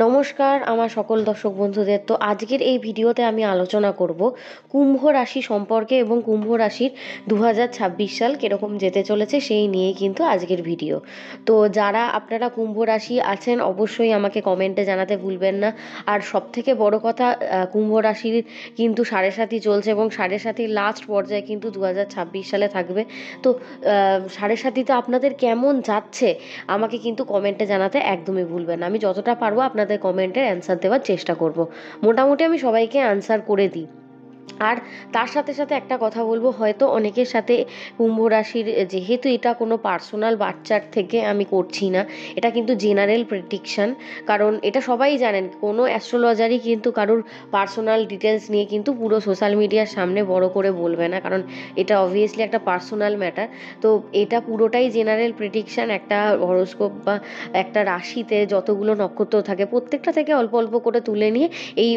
নমস্কার আমার সকল দর্শক বন্ধুদের। তো আজকের এই ভিডিওতে আমি আলোচনা করব কুম্ভ রাশি সম্পর্কে এবং কুম্ভ রাশির 2026 সাল কীরকম যেতে চলেছে সেই নিয়েই কিন্তু আজকের ভিডিও। তো যারা আপনারা কুম্ভ রাশি আছেন অবশ্যই আমাকে কমেন্টে জানাতে ভুলবেন না। আর সবথেকে বড় কথা, কুম্ভ রাশির কিন্তু সাড়ে সাতি চলছে এবং সাড়ে সাতির লাস্ট পর্যায়ে কিন্তু 2026 সালে থাকবে। তো সাড়ে সাতিতে আপনাদের কেমন যাচ্ছে আমাকে কিন্তু কমেন্টে জানাতে একদমই ভুলবেন না। আমি যতটা পারবো আপনাদের কমেন্টের অ্যান্সার দেওয়ার চেষ্টা করব। মোটামুটি আমি সবাইকে অ্যান্সার করে দিই। আর তার সাথে সাথে একটা কথা বলবো, হয়তো অনেকের সাথে কুম্ভ রাশির, যেহেতু এটা কোনো পার্সোনাল বাচ্চার থেকে আমি করছি না, এটা কিন্তু জেনারেল প্রেডিকশান। কারণ এটা সবাই জানেন, কোনো অ্যাস্ট্রোলজারই কিন্তু কারোর পার্সোনাল ডিটেলস নিয়ে কিন্তু পুরো সোশ্যাল মিডিয়ার সামনে বড় করে বলবে না, কারণ এটা অবভিয়াসলি একটা পার্সোনাল ম্যাটার। তো এটা পুরোটাই জেনারেল প্রেডিকশান। একটা হরোস্কোপ বা একটা রাশিতে যতগুলো নক্ষত্র থাকে প্রত্যেকটা থেকে অল্প অল্প করে তুলে নিয়ে এই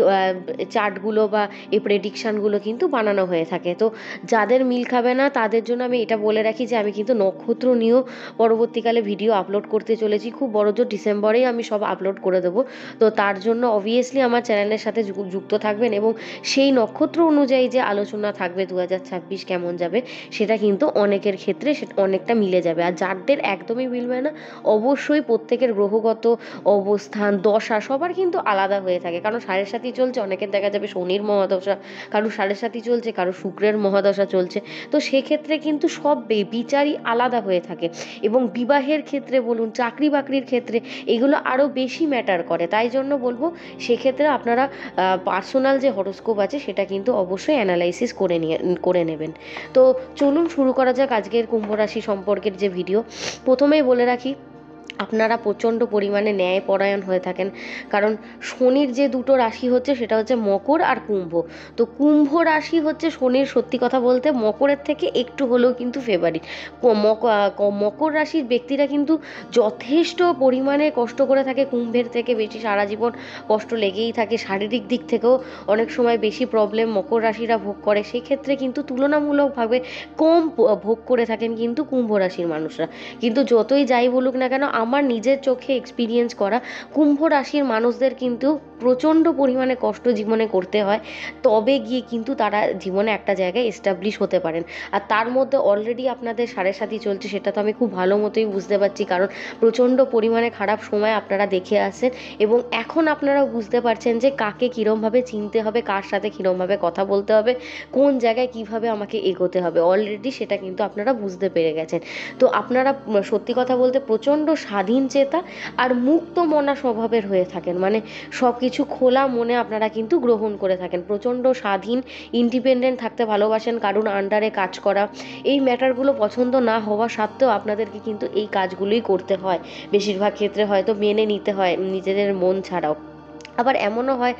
চার্টগুলো বা এই প্রেডিকশানগুলো কিন্তু বানানো হয়ে থাকে। তো যাদের মিল খাবে না তাদের জন্য আমি এটা বলে রাখি যে আমি কিন্তু নক্ষত্র নিয়েও পরবর্তীকালে ভিডিও আপলোড করতে চলেছি। খুব বড়জোর ডিসেম্বরেই আমি সব আপলোড করে দেবো। তো তার জন্য অবভিয়াসলি আমার চ্যানেলের সাথে যুক্ত থাকবেন এবং সেই নক্ষত্র অনুযায়ী যে আলোচনা থাকবে 2026 কেমন যাবে সেটা কিন্তু অনেকের ক্ষেত্রে সেটা অনেকটা মিলে যাবে। আর যাদের একদমই মিলবে না, অবশ্যই প্রত্যেকের গ্রহগত অবস্থান দশা সবার কিন্তু আলাদা হয়ে থাকে। কারণ সাড়ে সাতি চলছে, অনেকের দেখা যাবে শনির মহাদশা, কারো সাড়ে সাতি চলছে, কারো শুক্রের মহাদশা চলছে। তো সেক্ষেত্রে কিন্তু সব বিচারই আলাদা হয়ে থাকে। এবং বিবাহের ক্ষেত্রে বলুন, চাকরি বাকরির ক্ষেত্রে এগুলো আরও বেশি ম্যাটার করে। তাই জন্য বলবো সেক্ষেত্রে আপনারা পার্সোনাল যে হরোস্কোপ আছে সেটা কিন্তু অবশ্যই অ্যানালাইসিস করে নেবেন। তো চলুন শুরু করা যাক আজকের কুম্ভ রাশি সম্পর্কের যে ভিডিও। প্রথমেই বলে রাখি, আপনারা প্রচণ্ড পরিমাণে ন্যায়পরায়ণ হয়ে থাকেন। কারণ শনির যে দুটো রাশি হচ্ছে সেটা হচ্ছে মকর আর কুম্ভ। তো কুম্ভ রাশি হচ্ছে শনির, সত্যি কথা বলতে মকরের থেকে একটু হলেও কিন্তু ফেভারিট। মকর রাশির ব্যক্তিরা কিন্তু যথেষ্ট পরিমাণে কষ্ট করে থাকে, কুম্ভের থেকে বেশি সারা জীবন কষ্ট লেগেই থাকে। শারীরিক দিক থেকেও অনেক সময় বেশি প্রবলেম মকর রাশিরা ভোগ করে। সেক্ষেত্রে কিন্তু তুলনামূলকভাবে কম ভোগ করে থাকেন কিন্তু কুম্ভ রাশির মানুষরা। কিন্তু যতই যাই বলুক না কেন, আমার নিজের চোখে এক্সপিরিয়েন্স করা কুম্ভ রাশির মানুষদের কিন্তু প্রচণ্ড পরিমাণে কষ্ট জীবনে করতে হয়, তবে গিয়ে কিন্তু তারা জীবনে একটা জায়গায় এস্টাবলিশ হতে পারেন। আর তার মধ্যে অলরেডি আপনাদের সাড়ে সাতি চলছে, সেটা তো আমি খুব ভালো মতোই বুঝতে পারছি। কারণ প্রচণ্ড পরিমাণে খারাপ সময় আপনারা দেখে আসেন এবং এখন আপনারা বুঝতে পারছেন যে কাকে কীরমভাবে চিনতে হবে, কার সাথে কীরমভাবে কথা বলতে হবে, কোন জায়গায় কিভাবে আমাকে এগোতে হবে, অলরেডি সেটা কিন্তু আপনারা বুঝতে পেরে গেছেন। তো আপনারা সত্যি কথা বলতে প্রচণ্ড স্বাধীন চেতা আর মুক্ত মনা স্বভাবের হয়ে থাকেন। মানে সব কিছু খোলা মনে আপনারা কিন্তু গ্রহণ করে থাকেন। প্রচণ্ড স্বাধীন, ইন্ডিপেন্ডেন্ট থাকতে ভালোবাসেন, কারুর আন্ডারে কাজ করা। এই ম্যাটারগুলো পছন্দ না হওয়া সত্ত্বেও আপনাদেরকে কিন্তু এই কাজগুলোই করতে হয়। বেশিরভাগ ক্ষেত্রে হয়তো মেনে নিতে হয় নিজেদের মন ছাড়াও। আবার এমনও হয়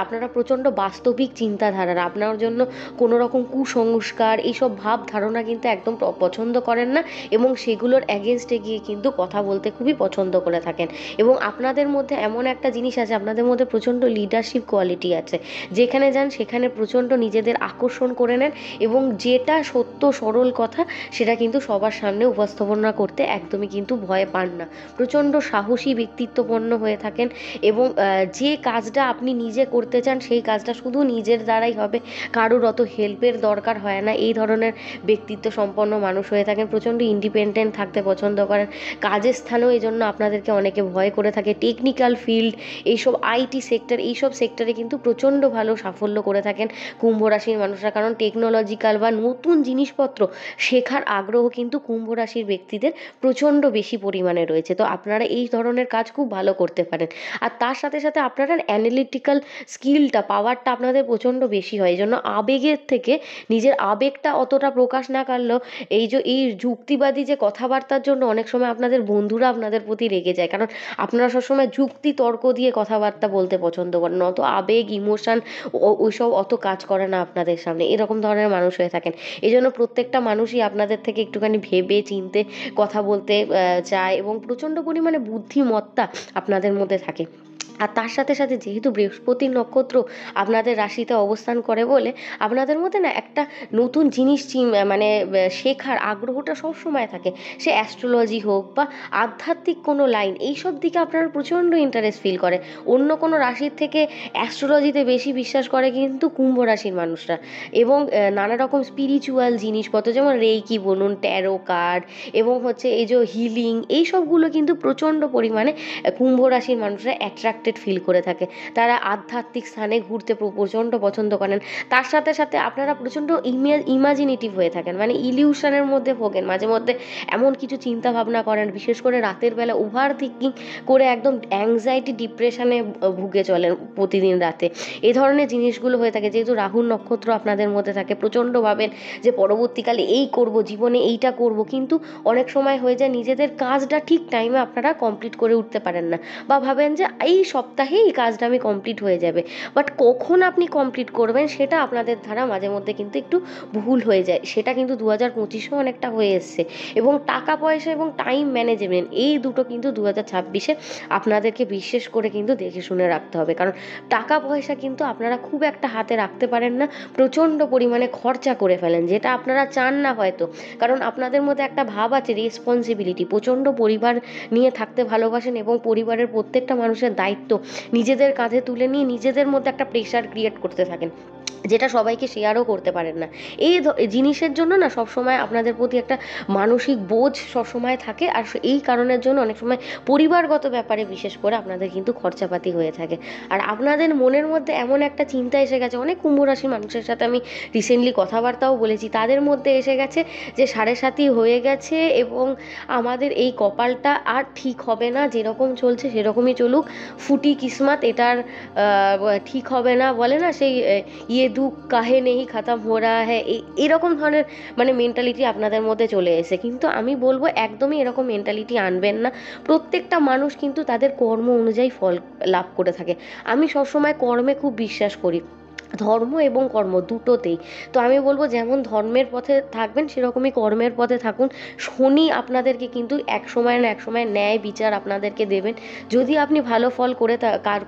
আপনারা প্রচণ্ড বাস্তবিক চিন্তাধারার, আপনার জন্য কোনো রকম কুসংস্কার এইসব ভাব ধারণা কিন্তু একদম পছন্দ করেন না এবং সেগুলোর অ্যাগেনস্টে গিয়ে কিন্তু কথা বলতে খুবই পছন্দ করে থাকেন। এবং আপনাদের মধ্যে এমন একটা জিনিস আছে, আপনাদের মধ্যে প্রচণ্ড লিডারশিপ কোয়ালিটি আছে। যেখানে যান সেখানে প্রচণ্ড নিজেদের আকর্ষণ করে নেন এবং যেটা সত্য সরল কথা সেটা কিন্তু সবার সামনে উপস্থাপনা করতে একদমই কিন্তু ভয় পান না। প্রচণ্ড সাহসী ব্যক্তিত্বপন্ন হয়ে থাকেন এবং যে কাজটা আপনি নিজে করতে চান সেই কাজটা শুধু নিজের দ্বারাই হবে, কারোর অত হেল্পের দরকার হয় না। এই ধরনের ব্যক্তিত্ব সম্পন্ন মানুষ হয়ে থাকেন। প্রচণ্ড ইন্ডিপেন্ডেন্ট থাকতে পছন্দ করেন। কাজের স্থানেও এই জন্য আপনাদেরকে অনেকে ভয় করে থাকে। টেকনিক্যাল ফিল্ড, এইসব আইটি সেক্টর, এইসব সেক্টরে কিন্তু প্রচণ্ড ভালো সাফল্য করে থাকেন কুম্ভ রাশির মানুষরা। কারণ টেকনোলজিক্যাল বা নতুন জিনিসপত্র শেখার আগ্রহ কিন্তু কুম্ভ রাশির ব্যক্তিদের প্রচণ্ড বেশি পরিমাণে রয়েছে। তো আপনারা এই ধরনের কাজ খুব ভালো করতে পারেন। আর তার সাথে সাথে আপনারা অ্যানালিটিক্যাল স্কিলটা, পাওয়ারটা আপনাদের প্রচণ্ড বেশি হয়। এই জন্য আবেগের থেকে নিজের আবেগটা অতটা প্রকাশ না করলেও এই যুক্তিবাদী যে কথাবার্তার জন্য অনেক সময় আপনাদের বন্ধুরা আপনাদের প্রতি রেগে যায়। কারণ আপনারা সবসময় যুক্তি তর্ক দিয়ে কথাবার্তা বলতে পছন্দ করেন, অত আবেগ ইমোশান ওইসব অত কাজ করে না আপনাদের সামনে। এরকম ধরনের মানুষ হয়ে থাকেন। এই জন্য প্রত্যেকটা মানুষই আপনাদের থেকে একটুখানি ভেবে চিনতে কথা বলতে চায় এবং প্রচণ্ড পরিমাণে বুদ্ধিমত্তা আপনাদের মধ্যে থাকে। আর তার সাথে সাথে যেহেতু বৃহস্পতির নক্ষত্র আপনাদের রাশিতে অবস্থান করে বলে আপনাদের মধ্যে না একটা নতুন জিনিস মানে শেখার আগ্রহটা সব সময় থাকে। সে অ্যাস্ট্রোলজি হোক বা আধ্যাত্মিক কোনো লাইন, এইসব দিকে আপনারা প্রচণ্ড ইন্টারেস্ট ফিল করে। অন্য কোনো রাশির থেকে অ্যাস্ট্রোলজিতে বেশি বিশ্বাস করে কিন্তু কুম্ভ রাশির মানুষরা। এবং নানা রকম স্পিরিচুয়াল জিনিসপত্র যেমন রেইকি বলুন, ট্যারো কার্ড এবং হচ্ছে এই যে হিলিং, এই সবগুলো কিন্তু প্রচণ্ড পরিমাণে কুম্ভ রাশির মানুষরা অ্যাট্রাক্টেড ফিল করে থাকে। তারা আধ্যাত্মিক স্থানে ঘুরতে প্রচণ্ড পছন্দ করেন। তার সাথে সাথে আপনারা প্রচণ্ড ইমাজিনেটিভ হয়ে থাকেন, মানে ইলিউশনের মধ্যে ভোগেন। মাঝে মধ্যে এমন কিছু চিন্তা ভাবনা করেন, বিশেষ করে রাতের বেলা ওভার থিঙ্কিং করে একদম অ্যাংজাইটি ডিপ্রেশনে ভুগে চলেন প্রতিদিন রাতে। এই ধরনের জিনিসগুলো হয়ে থাকে। যেহেতু রাহুর নক্ষত্র আপনাদের মধ্যে থাকে, প্রচণ্ড ভাবেন যে পরবর্তীকালে এই করব, জীবনে এইটা করব, কিন্তু অনেক সময় হয়ে যায় নিজেদের কাজটা ঠিক টাইমে আপনারা কমপ্লিট করে উঠতে পারেন না, বা ভাবেন যে এই সপ্তাহে এই কাজটা আমি কমপ্লিট হয়ে যাবে, বাট কখন আপনি কমপ্লিট করবেন সেটা আপনাদের দ্বারা মাঝে মধ্যে কিন্তু একটু ভুল হয়ে যায়। সেটা কিন্তু 2025-এও অনেকটা হয়ে এসছে। এবং টাকা পয়সা এবং টাইম ম্যানেজমেন্ট, এই দুটো কিন্তু 2026-এ আপনাদেরকে বিশেষ করে কিন্তু দেখে শুনে রাখতে হবে। কারণ টাকা পয়সা কিন্তু আপনারা খুব একটা হাতে রাখতে পারেন না, প্রচণ্ড পরিমাণে খরচা করে ফেলেন, যেটা আপনারা চান না হয়তো। কারণ আপনাদের মধ্যে একটা ভাব আছে রেসপন্সিবিলিটি, প্রচণ্ড পরিবার নিয়ে থাকতে ভালোবাসেন এবং পরিবারের প্রত্যেকটা মানুষের দায়িত্ব নিজেদের কাঁধে তুলে নিয়ে নিজেদের মধ্যে একটা প্রেশার ক্রিয়েট করতে থাকেন, যেটা সবাইকে শেয়ারও করতে পারেন না। এই জিনিসের জন্য না সবসময় আপনাদের প্রতি একটা মানসিক বোঝ সবসময় থাকে। আর এই কারণের জন্য অনেক সময় পরিবারগত ব্যাপারে বিশেষ করে আপনাদের কিন্তু খরচাপাতি হয়ে থাকে। আর আপনাদের মনের মধ্যে এমন একটা চিন্তা এসে গেছে, অনেক কুম্ভ রাশির মানুষের সাথে আমি রিসেন্টলি কথাবার্তাও বলেছি, তাদের মধ্যে এসে গেছে যে 7.5 হয়ে গেছে এবং আমাদের এই কপালটা আর ঠিক হবে না, যেরকম চলছে সেরকমই চলুক, ফুটি কিসমত, এটার ঠিক হবে না, বলে না সেই ইয়ে দুঃখ কাহে নেই খতম হো রা হ্যাঁ, এরকম ধরনের মানে মেন্টালিটি আপনাদের মধ্যে চলে এসে। কিন্তু আমি বলবো একদমই এরকম মেন্টালিটি আনবেন না। প্রত্যেকটা মানুষ কিন্তু তাদের কর্ম অনুযায়ী ফল লাভ করে থাকে। আমি সবসময় কর্মে খুব বিশ্বাস করি, ধর্ম এবং কর্ম দুটোতেই। তো আমি বলবো যেমন ধর্মের পথে থাকবেন সেরকমই কর্মের পথে থাকুন। শনি আপনাদেরকে কিন্তু এক সময় না এক সময় ন্যায় বিচার আপনাদেরকে দেবেন। যদি আপনি ভালো ফল করে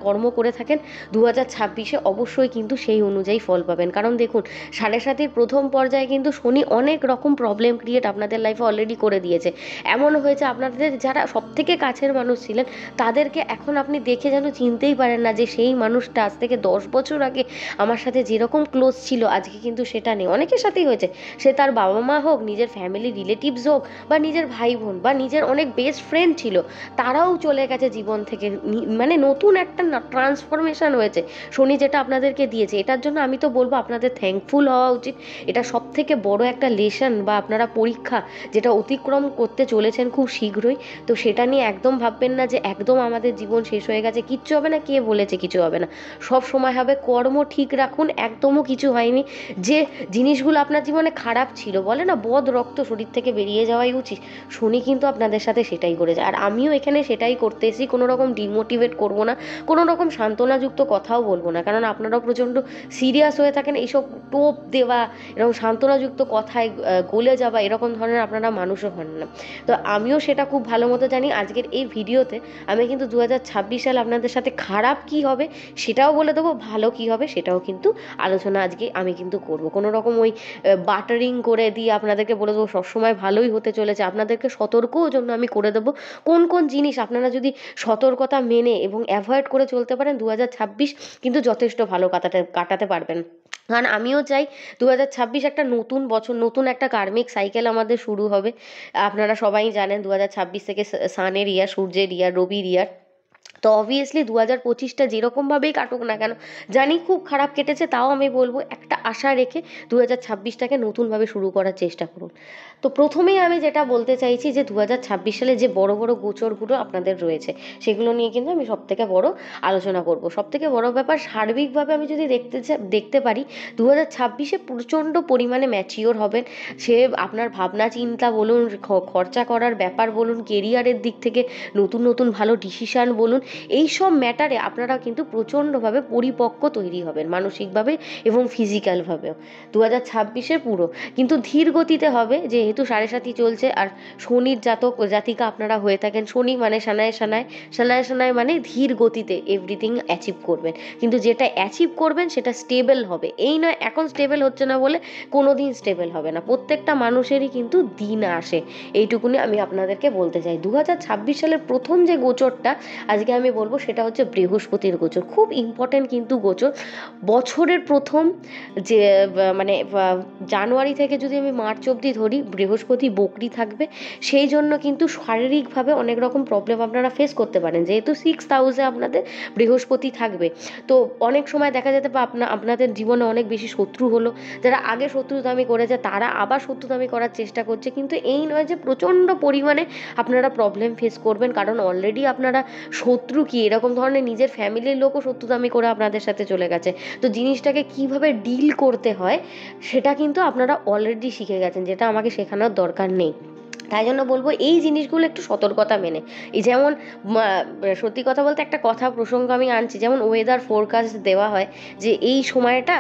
কর্ম করে থাকেন 2026-এ অবশ্যই কিন্তু সেই অনুযায়ী ফল পাবেন। কারণ দেখুন 7.5-এর প্রথম পর্যায়ে কিন্তু শনি অনেক রকম প্রবলেম ক্রিয়েট আপনাদের লাইফে অলরেডি করে দিয়েছে। এমন হয়েছে আপনাদের যারা সবথেকে কাছের মানুষ ছিলেন তাদেরকে এখন আপনি দেখে যেন চিনতেই পারেন না যে সেই মানুষটা আজ থেকে 10 বছর আগে আমার সাথে যেরকম ক্লোজ ছিল আজকে কিন্তু সেটা নেই। অনেকের সাথেই হয়েছে, সে তার বাবা মা হোক, নিজের ফ্যামিলি রিলেটিভস হোক, বা নিজের ভাই বোন, বা নিজের অনেক বেস্ট ফ্রেন্ড ছিল, তারাও চলে গেছে জীবন থেকে। মানে নতুন একটা ট্রান্সফরমেশন হয়েছে শনি যেটা আপনাদেরকে দিয়েছে। এটার জন্য আমি তো বলবো আপনাদের থ্যাঙ্কফুল হওয়া উচিত। এটা সব থেকে বড় একটা লেসন বা আপনারা পরীক্ষা যেটা অতিক্রম করতে চলেছেন খুব শীঘ্রই। তো সেটা নিয়ে একদম ভাববেন না যে একদম আমাদের জীবন শেষ হয়ে গেছে, কিচ্ছু হবে না, কে বলেছে কিছু হবে না, সব সময় হবে। কর্ম ঠিক রাখুন, একদমও কিছু হয়নি। যে জিনিসগুলো আপনার জীবনে খারাপ ছিল, বলে না বদ রক্ত শরীর থেকে বেরিয়ে যাওয়াই উচিত, শনি কিন্তু আপনাদের সাথে সেটাই করেছে। আর আমিও এখানে সেটাই করতে এসেছি, কোনো রকম ডিমোটিভেট করবো না, কোনো রকম সান্ত্বনাযুক্ত কথাও বলবো না, কারণ আপনারাও প্রচণ্ড সিরিয়াস হয়ে থাকেন। এইসব টোপ দেওয়া, এরকম সান্ত্বনাযুক্ত কথায় গলে যাওয়া, এরকম ধরনের আপনারা মানুষও হন না। তো আমিও সেটা খুব ভালো মতো জানি। আজকের এই ভিডিওতে আমি কিন্তু 2026 সাল আপনাদের সাথে খারাপ কি হবে সেটাও বলে দেবো, ভালো কি হবে সেটাও কিন্তু আলোচনা আজকে আমি কিন্তু করব। কোনো রকম ওই বাটারিং করে দিয়ে আপনাদেরকে বলে দেবো সবসময় ভালোই হতে চলেছে। আপনাদেরকে সতর্কও জন্য আমি করে দেবো কোন কোন জিনিস আপনারা যদি সতর্কতা মেনে এবং অ্যাভয়েড করে চলতে পারেন 2026 কিন্তু যথেষ্ট ভালো কাটাতে পারবেন। কারণ আমিও চাই 2026 একটা নতুন বছর, নতুন একটা কার্মিক সাইকেল আমাদের শুরু হবে। আপনারা সবাই জানেন 2026 থেকে সানের ইয়ার, সূর্যের ইয়ার, রবির ইয়ার। তো অবভিয়াসলি 2025টা যেরকমভাবেই কাটুক না কেন, জানি খুব খারাপ কেটেছে, তাও আমি বলবো একটা আশা রেখে 2026টাকে নতুনভাবে শুরু করার চেষ্টা করুন। তো প্রথমেই আমি যেটা বলতে চাইছি যে 2026 সালে যে বড় বড় গোচরগুলো আপনাদের রয়েছে সেগুলো নিয়ে কিন্তু আমি সবথেকে বড় আলোচনা করব। সবথেকে বড় ব্যাপার সার্বিকভাবে আমি যদি দেখতে পারি 2026-এ প্রচণ্ড পরিমাণে ম্যাচিওর হবেন। সে আপনার ভাবনা চিন্তা বলুন, খরচা করার ব্যাপার বলুন, কেরিয়ারের দিক থেকে নতুন নতুন ভালো ডিসিশান বলুন, এই সব ম্যাটারে আপনারা কিন্তু প্রচণ্ডভাবে পরিপক্ক তৈরি হবেন, মানসিকভাবে এবং ফিজিক্যালভাবেও। 2026-এর পুরো কিন্তু ধীর গতিতে হবে, যেহেতু 7.5 চলছে, আর শনির জাতিকা আপনারা হয়ে থাকেন। শনি মানে সানায় সানায়, সানায় সানায় মানে ধীর গতিতে এভরিথিং অ্যাচিভ করবেন, কিন্তু যেটা অ্যাচিভ করবেন সেটা স্টেবল হবে। এই নয় এখন স্টেবল হচ্ছে না বলে কোনো দিন স্টেবল হবে না। প্রত্যেকটা মানুষেরই কিন্তু দিন আসে, এইটুকুনি আমি আপনাদেরকে বলতে চাই। 2026 সালের প্রথম যে গোচরটা আজকে আমি বলবো সেটা হচ্ছে বৃহস্পতির গোচর। খুব ইম্পর্ট্যান্ট কিন্তু গোচর। বছরের প্রথম যে মানে জানুয়ারি থেকে যদি আমি মার্চ অবধি ধরি, বৃহস্পতি বকরি থাকবে। সেই জন্য কিন্তু শারীরিকভাবে অনেক রকম প্রবলেম আপনারা ফেস করতে পারেন, যেহেতু 6th হাউসে আপনাদের বৃহস্পতি থাকবে। তো অনেক সময় দেখা যেতে পারে আপনাদের জীবনে অনেক বেশি শত্রু হলো, যারা আগে শত্রুতামি করেছে তারা আবার শত্রুতামি করার চেষ্টা করছে। কিন্তু এই নয় যে প্রচণ্ড পরিমাণে আপনারা প্রবলেম ফেস করবেন, কারণ অলরেডি আপনারা শত্রু কি এরকম ধরনের নিজের ফ্যামিলির লোকও শত্রুতামি করে আপনাদের সাথে চলে গেছে। তো জিনিসটাকে কিভাবে ডিল করতে হয় সেটা কিন্তু আপনারা অলরেডি শিখে গেছেন, যেটা আমাকে শেখানোর দরকার নেই। তাই জন্য বলবো এই জিনিসগুলো একটু সতর্কতা মেনে, এই যেমন সত্যি কথা বলতে একটা কথা প্রসঙ্গ আমি আনছি, যেমন ওয়েদার ফোরকাস্ট দেওয়া হয় যে এই সময়টা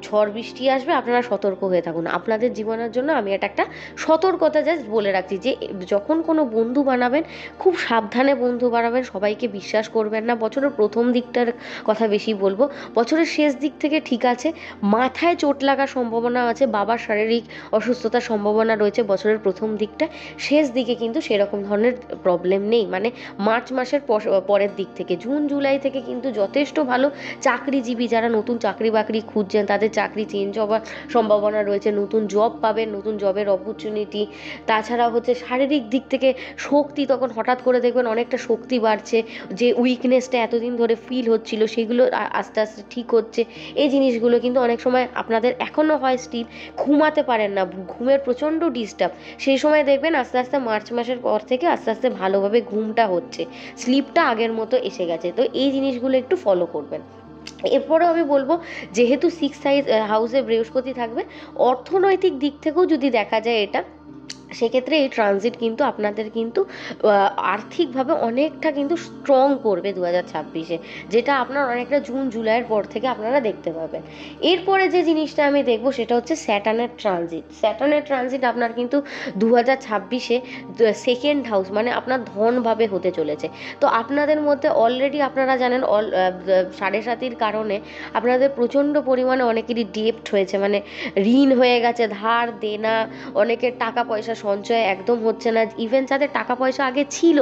ঝড় বৃষ্টি আসবে, আপনারা সতর্ক হয়ে থাকুন। আপনাদের জীবনের জন্য আমি এটা একটা সতর্কতা জাস্ট বলে রাখছি, যে যখন কোনো বন্ধু বানাবেন খুব সাবধানে বন্ধু বানাবেন, সবাইকে বিশ্বাস করবেন না। বছরের প্রথম দিকটার কথা বেশি বলবো, বছরের শেষ দিক থেকে ঠিক আছে, মাথায় চোট লাগার সম্ভাবনা আছে, বাবার শারীরিক অসুস্থতার সম্ভাবনা রয়েছে বছরের প্রথম দিকটা। শেষ দিকে কিন্তু সেরকম ধরনের প্রবলেম নেই, মানে মার্চ মাসের পরের দিক থেকে জুন জুলাই থেকে কিন্তু যথেষ্ট ভালো। চাকরিজীবী যারা নতুন চাকরি বাকরি খুঁজছেন তাদের চাকরি চেঞ্জ হওয়ার সম্ভাবনা রয়েছে, নতুন জব পাবেন, নতুন জবের অপরচুনিটি। তাছাড়া হচ্ছে শারীরিক দিক থেকে শক্তি, তখন হঠাৎ করে দেখবেন অনেকটা শক্তি বাড়ছে, যে উইকনেসটা এতদিন ধরে ফিল হচ্ছিল সেগুলো আস্তে আস্তে ঠিক হচ্ছে। এই জিনিসগুলো কিন্তু অনেক সময় আপনাদের এখনও হয় স্টিল, ঘুমাতে পারেন না, ঘুমের প্রচণ্ড ডিস্টার্ব, সেই সময় দেখবেন আস্তে আস্তে মার্চ মাসের পর থেকে আস্তে আস্তে ভালোভাবে ঘুমটা হচ্ছে, স্লিপটা আগের মতো এসে গেছে। তো এই জিনিসগুলো একটু ফলো করবেন। এরপরেও আমি বলবো, যেহেতু 6th হাউসে বৃহস্পতি থাকবে, অর্থনৈতিক দিক থেকেও যদি দেখা যায় এটা, সেক্ষেত্রে এই ট্রানজিট কিন্তু আপনাদের কিন্তু আর্থিকভাবে অনেকটা কিন্তু স্ট্রং করবে 2026-এ, যেটা আপনার অনেকটা জুন জুলাইয়ের পর থেকে আপনারা দেখতে পাবেন। এরপরে যে জিনিসটা আমি দেখবো সেটা হচ্ছে স্যাটার্নের ট্রানজিট। স্যাটার্নের ট্রানজিট আপনার কিন্তু 2026-এ 2nd হাউস মানে আপনার ধনভাবে হতে চলেছে। তো আপনাদের মধ্যে অলরেডি আপনারা জানেন 7.5-র কারণে আপনাদের প্রচণ্ড পরিমাণে অনেকেরই ডেপ্ট হয়েছে, মানে ঋণ হয়ে গেছে, ধার দেনা, অনেকের টাকা পয়সা সঞ্চয় একদম হচ্ছে না। ইভেন যাদের টাকা পয়সা আগে ছিল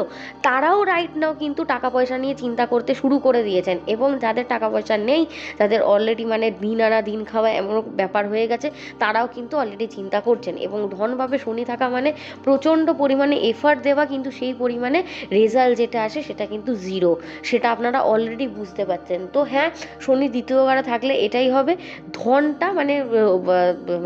তারাও রাইট নাও কিন্তু টাকা পয়সা নিয়ে চিন্তা করতে শুরু করে দিয়েছেন, এবং যাদের টাকা পয়সা নেই, যাদের অলরেডি মানে দিন আনা দিন খাওয়া এমন ব্যাপার হয়ে গেছে, তারাও কিন্তু অলরেডি চিন্তা করছেন। এবং ধনভাবে শনি থাকা মানে প্রচণ্ড পরিমাণে এফার্ট দেওয়া, কিন্তু সেই পরিমাণে রেজাল্ট যেটা আসে সেটা কিন্তু জিরো, সেটা আপনারা অলরেডি বুঝতে পারছেন। তো হ্যাঁ, শনি দ্বিতীয় ঘরে থাকলে এটাই হবে, ধনটা মানে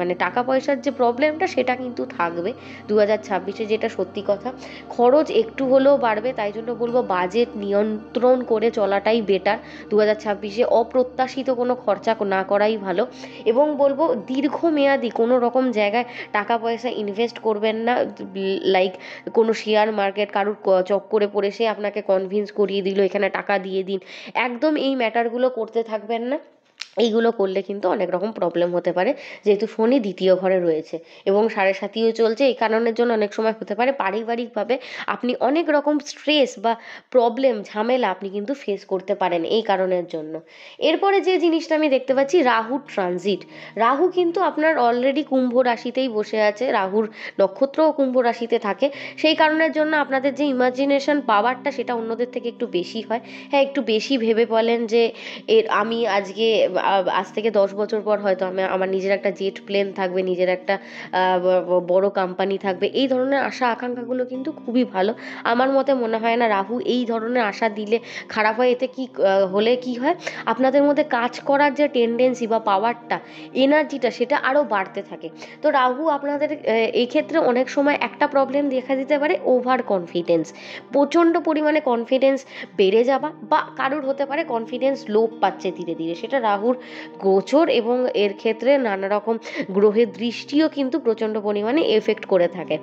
মানে টাকা পয়সার যে প্রবলেমটা সেটা কিন্তু থাকবে 2026-এ, যেটা সত্যি কথা। খরচ একটু হলেও বাড়বে, তাই জন্য বলবো বাজেট নিয়ন্ত্রণ করে চলাটাই বেটার 2026-এ। অপ্রত্যাশিত কোনো খরচা না করাই ভালো, এবং বলবো দীর্ঘমেয়াদী কোনো রকম জায়গায় টাকা পয়সা ইনভেস্ট করবেন না, লাইক কোনো শেয়ার মার্কেট কারুর চক্করে পড়ে সে আপনাকে কনভিন্স করিয়ে দিল এখানে টাকা দিয়ে দিন, একদম এই ম্যাটারগুলো করতে থাকবেন না। এইগুলো করলে কিন্তু অনেক রকম প্রবলেম হতে পারে, যেহেতু শনি দ্বিতীয় ঘরে রয়েছে এবং 7.5ও চলছে। এই কারণের জন্য অনেক সময় হতে পারে পারিবারিকভাবে আপনি অনেক রকম স্ট্রেস বা প্রবলেম ঝামেলা আপনি কিন্তু ফেস করতে পারেন এই কারণের জন্য। এরপরে যে জিনিসটা আমি দেখতে পাচ্ছি, রাহুর ট্রানজিট। রাহু কিন্তু আপনার অলরেডি কুম্ভ রাশিতেই বসে আছে, রাহুর নক্ষত্রও কুম্ভ রাশিতে থাকে, সেই কারণের জন্য আপনাদের যে ইমাজিনেশন পাওয়ারটা সেটা অন্যদের থেকে একটু বেশি হয়। হ্যাঁ, একটু বেশি ভেবে বলেন যে আমি আজকে আজ থেকে 10 বছর পর হয়তো আমার নিজের একটা জেট প্লেন থাকবে, নিজের একটা বড় কোম্পানি থাকবে, এই ধরনের আশা আকাঙ্ক্ষাগুলো কিন্তু খুবই ভালো। আমার মতে মনে হয় না রাহু এই ধরনের আশা দিলে খারাপ হয়। এতে কি হলে কি হয়, আপনাদের মধ্যে কাজ করার যে টেন্ডেন্সি বা পাওয়ারটা, এনার্জিটা, সেটা আরও বাড়তে থাকে। তো রাহু আপনাদের এই ক্ষেত্রে অনেক সময় একটা প্রবলেম দেখা দিতে পারে, ওভার কনফিডেন্স, প্রচণ্ড পরিমাণে কনফিডেন্স বেড়ে যাওয়া, বা কারুর হতে পারে কনফিডেন্স লোপ পাচ্ছে ধীরে ধীরে, সেটা রাহুর গোচর, এবং এর ক্ষেত্রে নানা রকম গ্রহের দৃষ্টিও কিন্তু প্রচণ্ড পরিমাণে এফেক্ট করে থাকে।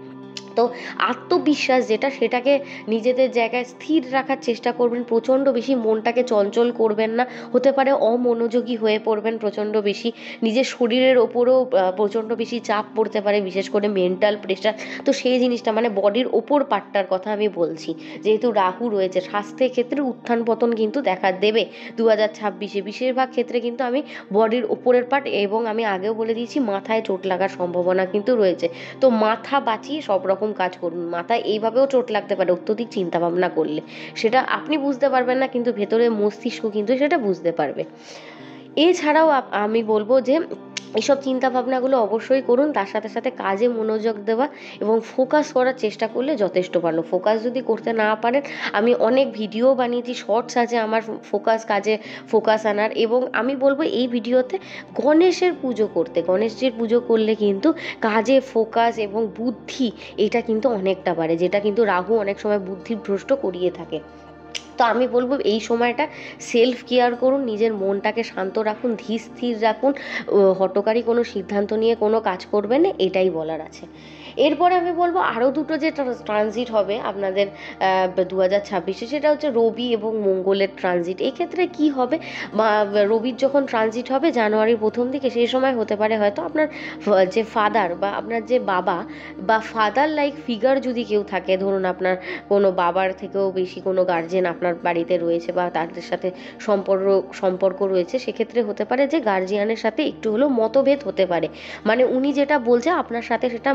তো আত্মবিশ্বাস যেটা, সেটাকে নিজেদের জায়গায় স্থির রাখার চেষ্টা করবেন। প্রচণ্ড বেশি মনটাকে চঞ্চল করবেন না, হতে পারে অমনোযোগী হয়ে পড়বেন প্রচণ্ড বেশি, নিজের শরীরের ওপরও প্রচণ্ড বেশি চাপ পড়তে পারে, বিশেষ করে মেন্টাল প্রেশার। তো সেই জিনিসটা মানে বডির ওপর পার্টটার কথা আমি বলছি, যেহেতু রাহু রয়েছে, স্বাস্থ্যের ক্ষেত্রে উত্থান পতন কিন্তু দেখা দেবে 2026-এ। বেশিরভাগ ক্ষেত্রে কিন্তু আমি বডির ওপরের পার্ট, এবং আমি আগেও বলে দিয়েছি মাথায় চোট লাগার সম্ভাবনা কিন্তু রয়েছে। তো মাথা বাঁচিয়ে সব রকম কাজ করুন। মাথায় এইভাবেও চোট লাগতে পারে অত্যধিক চিন্তাভাবনা করলে, সেটা আপনি বুঝতে পারবেন না, কিন্তু ভেতরে মস্তিষ্ক কিন্তু সেটা বুঝতে পারবে। এছাড়াও আমি বলবো যে এইসব চিন্তাভাবনাগুলো অবশ্যই করুন, তার সাথে সাথে কাজে মনোযোগ দেওয়া এবং ফোকাস করার চেষ্টা করলে যথেষ্ট ভালো। ফোকাস যদি করতে না পারেন, আমি অনেক ভিডিও বানিয়েছি, শর্টস আছে আমার কাজে ফোকাস আনার, এবং আমি বলবো এই ভিডিওতে গণেশের পুজো করতে। গণেশজির পুজো করলে কিন্তু কাজে ফোকাস এবং বুদ্ধি এটা কিন্তু অনেকটা বাড়ে, যেটা কিন্তু রাহু অনেক সময় বুদ্ধিভ্রষ্ট করিয়ে থাকে। তো আমি বলবো এই সময়টা সেলফ কেয়ার করুন, নিজের মনটাকে শান্ত রাখুন, ধীর স্থির রাখুন, হঠকারী কোনো সিদ্ধান্ত নিয়ে কোনো কাজ করবেন না, এটাই বলার আছে। এরপরে আমি বলবো আরও দুটো যে ট্রানজিট হবে আপনাদের 2026-এ, সেটা হচ্ছে রবি এবং মঙ্গলের ট্রানজিট। এক্ষেত্রে কি হবে, রবির যখন ট্রানজিট হবে জানুয়ারির প্রথম দিকে, সেই সময় হতে পারে হয়তো আপনার যে ফাদার বা আপনার যে বাবা বা ফাদার লাইক ফিগার যদি কেউ থাকে, ধরুন আপনার কোনো বাবার থেকেও বেশি কোনো গার্জেন আপনার বাড়িতে রয়েছে বা তাদের সাথে সম্পর্ক রয়েছে, সেক্ষেত্রে হতে পারে যে গার্জিয়ানের সাথে একটু হলেও মতভেদ হতে পারে। মানে উনি যেটা বলছে আপনার সাথে সেটা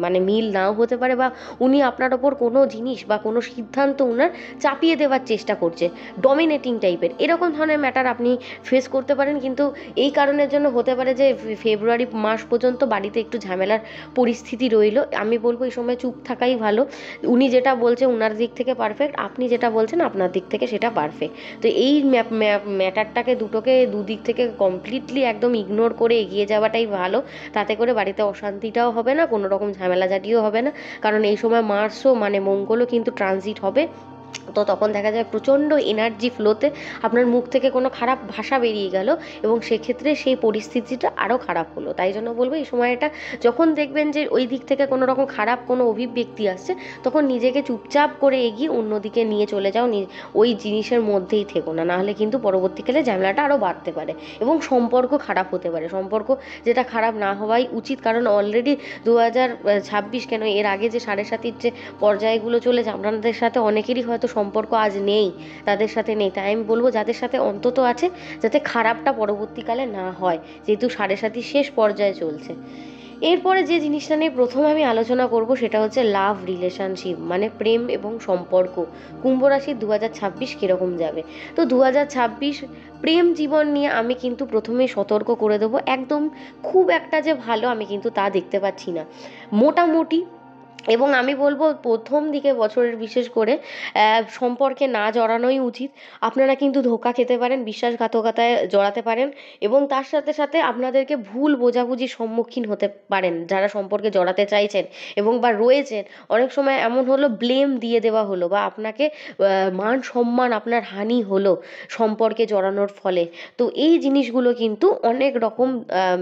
মানে মিল নাও হতে পারে, বা উনি আপনার ওপর কোনো জিনিস বা কোনো সিদ্ধান্ত উনার চাপিয়ে দেওয়ার চেষ্টা করছে, ডমিনেটিং টাইপের, এরকম ধরনের ম্যাটার আপনি ফেস করতে পারেন। কিন্তু এই কারণের জন্য হতে পারে যে ফেব্রুয়ারি মাস পর্যন্ত বাড়িতে একটু ঝামেলার পরিস্থিতি রইল। আমি বলবো এই সময় চুপ থাকাই ভালো। উনি যেটা বলছে উনার দিক থেকে পারফেক্ট, আপনি যেটা বলছেন আপনার দিক থেকে সেটা পারফেক্ট। তো এই ম্যাটারটাকে দুটোকে দুদিক থেকে কমপ্লিটলি একদম ইগনোর করে এগিয়ে যাওয়াটাই ভালো। তাতে করে বাড়িতে অশান্তিটাও হবে না, কোনো রকম ঝামেলাঝাটিও হবে না। কারণ এই সময় মার্সও মানে মঙ্গলও কিন্তু ট্রানজিট হবে। তো তখন দেখা যায় প্রচণ্ড এনার্জি ফ্লোতে আপনার মুখ থেকে কোনো খারাপ ভাষা বেরিয়ে গেল, এবং সেক্ষেত্রে সেই পরিস্থিতিটা আরও খারাপ হলো। তাই জন্য বলবো এই সময়টা যখন দেখবেন যে ওই দিক থেকে কোনো রকম খারাপ কোনো অভিব্যক্তি আসছে, তখন নিজেকে চুপচাপ করে এগিয়ে অন্যদিকে নিয়ে চলে যাও, ওই জিনিসের মধ্যেই থেকো না, নাহলে কিন্তু পরবর্তীকালে ঝামেলাটা আরও বাড়তে পারে এবং সম্পর্ক খারাপ হতে পারে। সম্পর্ক যেটা খারাপ না হওয়াই উচিত, কারণ অলরেডি 2026 কেন, এর আগে যে 7.5 যে পর্যায়গুলো চলেছে, আপনাদের সাথে অনেকেরই হয়তো সম্পর্ক আজ নেই, তাদের সাথে নেই। তাই আমি বলবো যাদের সাথে অন্তত আছে, যাতে খারাপটা পরবর্তীকালে না হয়, যেহেতু 7.5 শেষ পর্যায়ে চলছে। এরপরে যে জিনিসটা নিয়ে প্রথম আমি আলোচনা করব সেটা হচ্ছে লাভ রিলেশনশিপ, মানে প্রেম এবং সম্পর্ক। কুম্ভ রাশির 2026 কীরকম যাবে। তো 2026 প্রেম জীবন নিয়ে আমি কিন্তু প্রথমেই সতর্ক করে দেবো, একদম খুব একটা যে ভালো আমি কিন্তু তা দেখতে পাচ্ছি না, মোটামুটি। এবং আমি বলবো প্রথম দিকে বছরের বিশেষ করে সম্পর্কে না জড়ানোই উচিত। আপনারা কিন্তু ধোঁকা খেতে পারেন, বিশ্বাসঘাতকতায় জড়াতে পারেন, এবং তার সাথে সাথে আপনাদেরকে ভুল বোঝাবুঝির সম্মুখীন হতে পারেন যারা সম্পর্কে জড়াতে চাইছেন এবং বা রয়েছেন। অনেক সময় এমন হলো ব্লেম দিয়ে দেওয়া হলো, বা আপনাকে মান সম্মান আপনার হানি হলো সম্পর্কে জড়ানোর ফলে। তো এই জিনিসগুলো কিন্তু অনেক রকম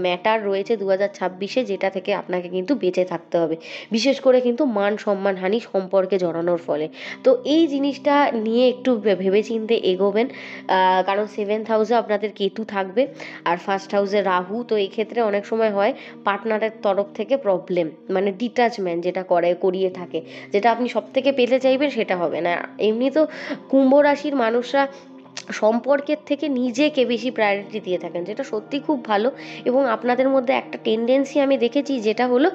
ম্যাটার রয়েছে 2026-এ, যেটা থেকে আপনাকে কিন্তু বেঁচে থাকতে হবে, বিশেষ করে কিন্তু মান সম্মান হানি সম্পর্কে জড়ানোর ফলে। তো এই জিনিসটা নিয়ে একটু ভেবেচিন্তে এগোবেন, কারণ 7th হাউসে আপনাদের কেতু থাকবে আর 1st হাউসে রাহু। তো এই ক্ষেত্রে অনেক সময় হয় পার্টনারের তরফ থেকে প্রবলেম, মানে ডিটাচমেন্ট যেটা করিয়ে থাকে, যেটা আপনি সব থেকে পেতে চাইবেন সেটা হবে না। এমনি তো কুম্ভ রাশির মানুষরা সম্পর্কের থেকে নিজেকে বেশি প্রায়োরিটি দিয়ে থাকেন, যেটা সত্যি খুব ভালো। এবং আপনাদের মধ্যে একটা টেন্ডেন্সি আমি দেখেছি, যেটা হলো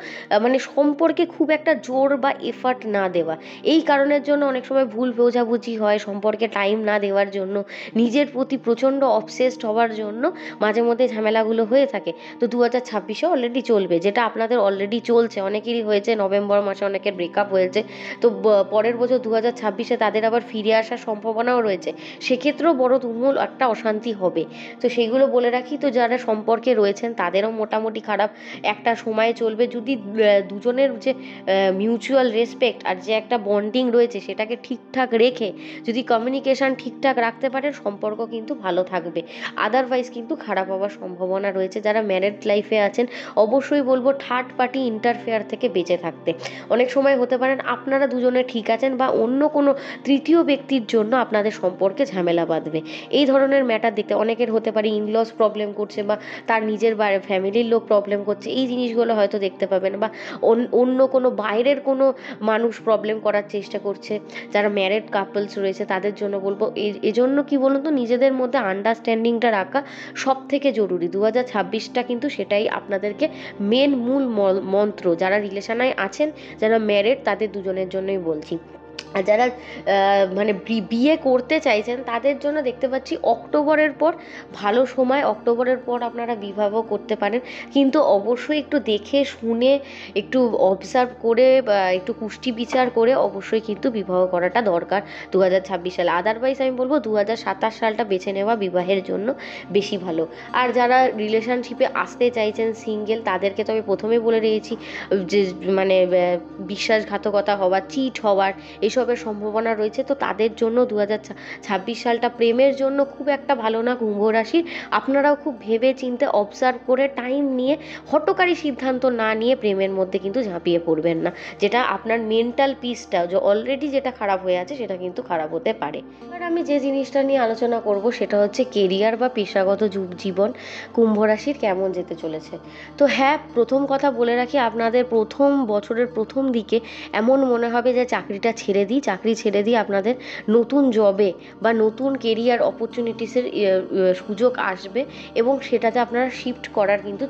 মানে সম্পর্কে খুব একটা জোর বা এফার্ট না দেওয়া। এই কারণের জন্য অনেক সময় ভুল বোঝাবুঝি হয়, সম্পর্কে টাইম না দেওয়ার জন্য, নিজের প্রতি প্রচণ্ড অবসেসড হওয়ার জন্য মাঝে মধ্যে ঝামেলাগুলো হয়ে থাকে। তো 2026-এ অলরেডি চলবে, যেটা আপনাদের অলরেডি চলছে, অনেকেরই হয়েছে, নভেম্বর মাসে অনেকের ব্রেকআপ হয়েছে। তো পরের বছর 2026-এ তাদের আবার ফিরে আসার সম্ভাবনাও রয়েছে। সেক্ষেত্রেও বড় তুমুল একটা অশান্তি হবে। তো সেইগুলো বলে রাখি। তো যারা সম্পর্কে রয়েছেন তাদেরও মোটামুটি খারাপ একটা সময় চলবে, যদি দুজনের যে মিউচুয়াল রেসপেক্ট আর যে একটা বন্ডিং রয়েছে সেটাকে ঠিকঠাক রেখে যদি কমিউনিকেশান ঠিকঠাক রাখতে পারেন, সম্পর্ক কিন্তু ভালো থাকবে। আদারওয়াইজ কিন্তু খারাপ হওয়ার সম্ভাবনা রয়েছে। যারা ম্যারেড লাইফে আছেন অবশ্যই বলবো থার্ড পার্টি ইন্টারফেয়ার থেকে বেঁচে থাকতে। অনেক সময় হতে পারেন আপনারা দুজনে ঠিক আছেন বা অন্য কোনো তৃতীয় ব্যক্তির জন্য আপনাদের সম্পর্কে ঝামেলা বাঁধবে। এই ধরনের ম্যাটার দেখতে অনেকের হতে পারে ইনলস প্রবলেম করছে বা তার নিজের ফ্যামিলির লোক প্রবলেম করছে, এই জিনিসগুলো হয়তো দেখতে পাবেন। বা অন্য কোনো বাইরের কোনো মানুষ প্রবলেম করার চেষ্টা করছে। যারা ম্যারেড কাপলস রয়েছে তাদের জন্য বলবো এজন্য কি বলুন তো, নিজেদের মধ্যে আন্ডারস্ট্যান্ডিংটা রাখা সব থেকে জরুরি। 2026টা কিন্তু সেটাই আপনাদেরকে মূল মন্ত্র। যারা রিলেশনে আছেন, যারা ম্যারেড, তাদের দুজনের জন্যই বলছি। আর যারা মানে বিয়ে করতে চাইছেন তাদের জন্য দেখতে পাচ্ছি অক্টোবরের পর ভালো সময়। অক্টোবরের পর আপনারা বিবাহ করতে পারেন, কিন্তু অবশ্যই একটু দেখে শুনে, একটু অবজার্ভ করে বা একটু কুষ্টি বিচার করে অবশ্যই কিন্তু বিবাহ করাটা দরকার 2026 সালে। আদারওয়াইজ আমি বলবো 2027 সালটা বেছে নেওয়া বিবাহের জন্য বেশি ভালো। আর যারা রিলেশনশিপে আসতে চাইছেন সিঙ্গেল, তাদেরকে তো আমি প্রথমে বলে রয়েছি যে মানে বিশ্বাসঘাতকতা হওয়ার, চিট হওয়ার এসবের সম্ভাবনা রয়েছে। তো তাদের জন্য 2026 সালটা প্রেমের জন্য খুব একটা ভালো না কুম্ভ রাশির। আপনারাও খুব ভেবে চিন্তে অবজার্ভ করে টাইম নিয়ে হঠকারী সিদ্ধান্ত না নিয়ে প্রেমের মধ্যে কিন্তু ঝাঁপিয়ে পড়বেন না, যেটা আপনার মেন্টাল পিসটা যে অলরেডি যেটা খারাপ হয়ে আছে সেটা কিন্তু খারাপ হতে পারে। এবার আমি যে জিনিসটা নিয়ে আলোচনা করব সেটা হচ্ছে কেরিয়ার বা পেশাগত জীবন কুম্ভ রাশির কেমন যেতে চলেছে। তো হ্যাঁ, প্রথম কথা বলে রাখি, আপনাদের প্রথম বছরের প্রথম দিকে এমন মনে হবে যে চাকরি ছেড়ে দিই আপনাদের নতুন জবে বা নতুন কেরিয়ার অপরচুনিটিসের সুযোগ আসবে এবং সেটাতে আপনারা শিফট করার কিন্তু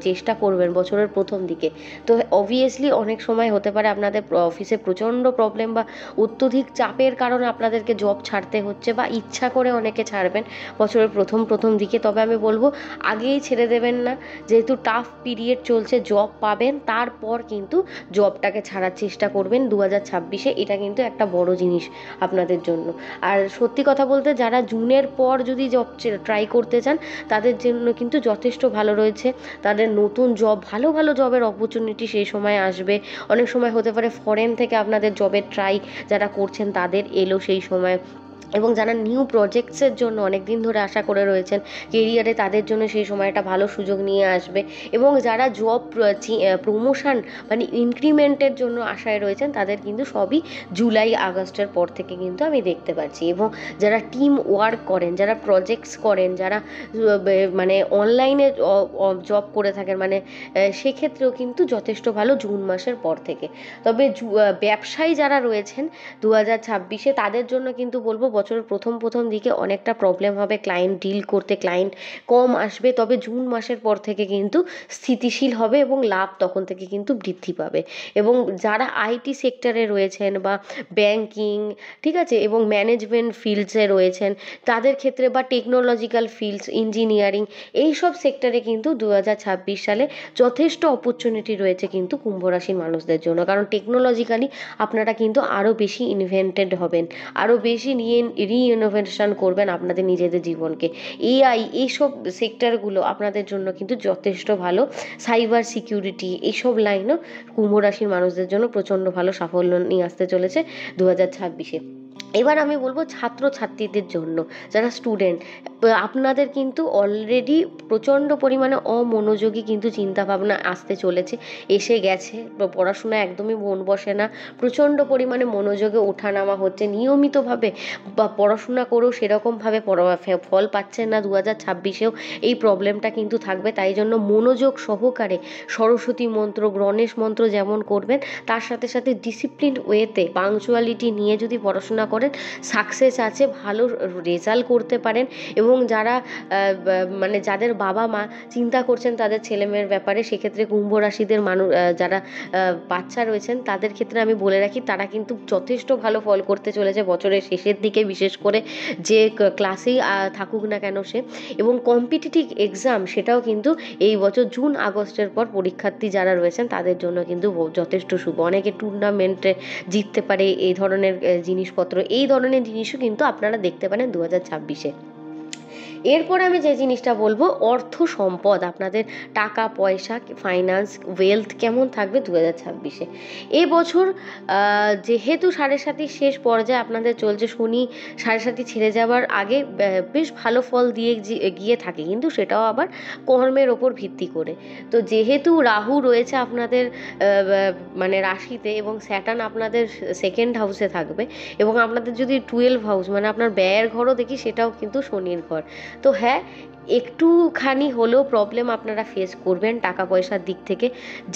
চেষ্টা করবেন বছরের প্রথম দিকে। তো অবভিয়াসলি অনেক সময় হতে পারে আপনাদের অফিসে প্রচণ্ড প্রবলেম বা অত্যধিক চাপের কারণে আপনাদেরকে জব ছাড়তে হচ্ছে, বা ইচ্ছা করে অনেকে ছাড়বেন বছরের প্রথম দিকে। তবে আমি বলবো আগেই ছেড়ে দেবেন না, যেহেতু টাফ পিরিয়ড চলছে, জব পাবেন তারপর কিন্তু জবটাকে ছাড়ার চেষ্টা করবেন 2026-এ। এটা কিন্তু একটা বড় জিনিস আপনাদের জন্য। আর সত্যি কথা বলতে যারা জুনের পর যদি জব ট্রাই করতে চান তাদের জন্য কিন্তু যথেষ্ট ভালো রয়েছে। তাদের নতুন জব, ভালো ভালো জবের অপরচুনিটি সেই সময় আসবে। অনেক সময় হতে পারে ফরেন থেকে আপনাদের জবের ট্রাই যারা করছেন তাদের এলো সেই সময়, এবং যারা নিউ প্রজেক্টসের জন্য অনেক দিন ধরে আশা করে রয়েছেন কেরিয়ারে, তাদের জন্য সেই সময়টা ভালো সুযোগ নিয়ে আসবে। এবং যারা জব প্রমোশন মানে ইনক্রিমেন্টের জন্য আশায় রয়েছেন তাদের কিন্তু সবই জুলাই আগস্টের পর থেকে কিন্তু আমি দেখতে পাচ্ছি। এবং যারা টিম ওয়ার্ক করেন, যারা প্রজেক্টস করেন, যারা মানে অনলাইনে জব করে থাকেন, মানে সেক্ষেত্রেও কিন্তু যথেষ্ট ভালো জুন মাসের পর থেকে। তবে ব্যবসায়ী যারা রয়েছেন 2026-এ তাদের জন্য কিন্তু বলবো বছরের প্রথম দিকে অনেকটা প্রবলেম হবে, ক্লায়েন্ট ডিল করতে ক্লায়েন্ট কম আসবে। তবে জুন মাসের পর থেকে কিন্তু স্থিতিশীল হবে এবং লাভ তখন থেকে কিন্তু বৃদ্ধি পাবে। এবং যারা আইটি সেক্টরে রয়েছেন বা ব্যাংকিং, ঠিক আছে, এবং ম্যানেজমেন্ট ফিল্ডসে রয়েছেন তাদের ক্ষেত্রে, বা টেকনোলজিক্যাল ফিল্ডস, ইঞ্জিনিয়ারিং, এই সব সেক্টরে কিন্তু 2026 সালে যথেষ্ট অপরচুনিটি রয়েছে কিন্তু কুম্ভ রাশির মানুষদের জন্য। কারণ টেকনোলজিক্যালি আপনারা কিন্তু আরও বেশি ইনভেন্টেড হবেন, আরও বেশি রিইনোভেশন করবেন আপনাদের নিজেদের জীবনকে। এআই, এইসব সেক্টরগুলো আপনাদের জন্য কিন্তু যথেষ্ট ভালো। সাইবার সিকিউরিটি, এইসব লাইনও কুম্ভ রাশির মানুষদের জন্য প্রচণ্ড ভালো সাফল্য নিয়ে আসতে চলেছে 2026-এ। এবার আমি বলবো ছাত্রছাত্রীদের জন্য, যারা স্টুডেন্ট, আপনাদের কিন্তু অলরেডি প্রচণ্ড পরিমাণে অমনোযোগী কিন্তু চিন্তাভাবনা আসতে চলেছে, এসে গেছে। পড়াশোনা একদমই মন বসে না, প্রচণ্ড পরিমাণে মনোযোগে ওঠানামা হচ্ছে, নিয়মিতভাবে বা পড়াশোনা করেও সেরকমভাবে ফল পাচ্ছেন না। 2026-এও এই প্রবলেমটা কিন্তু থাকবে। তাই জন্য মনোযোগ সহকারে সরস্বতী মন্ত্র, গণেশ মন্ত্র যেমন করবেন, তার সাথে সাথে ডিসিপ্লিন ওয়েতে পাংচুয়ালিটি নিয়ে যদি পড়াশোনা করেন সাকসেস আছে, ভালো রেজাল্ট করতে পারেন। এবং যারা মানে যাদের বাবা মা চিন্তা করছেন তাদের ছেলেমেয়ের ব্যাপারে, সেক্ষেত্রে কুম্ভ রাশিদের যারা বাচ্চা রয়েছেন তাদের ক্ষেত্রে আমি বলে রাখি তারা কিন্তু যথেষ্ট ভালো ফল করতে চলেছে বছরের শেষের দিকে, বিশেষ করে যে ক্লাসেই থাকুক না কেন সে। এবং কম্পিটিটিভ এক্সাম সেটাও কিন্তু এই বছর জুন আগস্টের পর পরীক্ষার্থী যারা রয়েছেন তাদের জন্য কিন্তু যথেষ্ট শুভ। অনেকে টুর্নামেন্টে জিততে পারে, এই ধরনের জিনিসপত্র এই ধরনের জিনিসও কিন্তু আপনারা দেখতে পারেন 2026-এ। এরপরে আমি যে জিনিসটা বলবো, অর্থ সম্পদ, আপনাদের টাকা পয়সা, ফাইন্যান্স, ওয়েলথ কেমন থাকবে 2026-এ। এবছর যেহেতু সাড়ে সাতির শেষ পর্যায়ে আপনাদের চলছে, শনি সাড়ে সাতি ছেড়ে যাওয়ার আগে বেশ ভালো ফল দিয়ে গিয়ে থাকে, কিন্তু সেটাও আবার কর্মের ওপর ভিত্তি করে। তো যেহেতু রাহু রয়েছে আপনাদের মানে রাশিতে, এবং স্যাটার্ন আপনাদের সেকেন্ড হাউসে থাকবে, এবং আপনাদের যদি 12 হাউস মানে আপনার ব্যয়ের ঘরও দেখি, সেটাও কিন্তু শনির ঘর। তো হ্যাঁ, একটুখানি হলেও প্রবলেম আপনারা ফেস করবেন টাকা পয়সার দিক থেকে,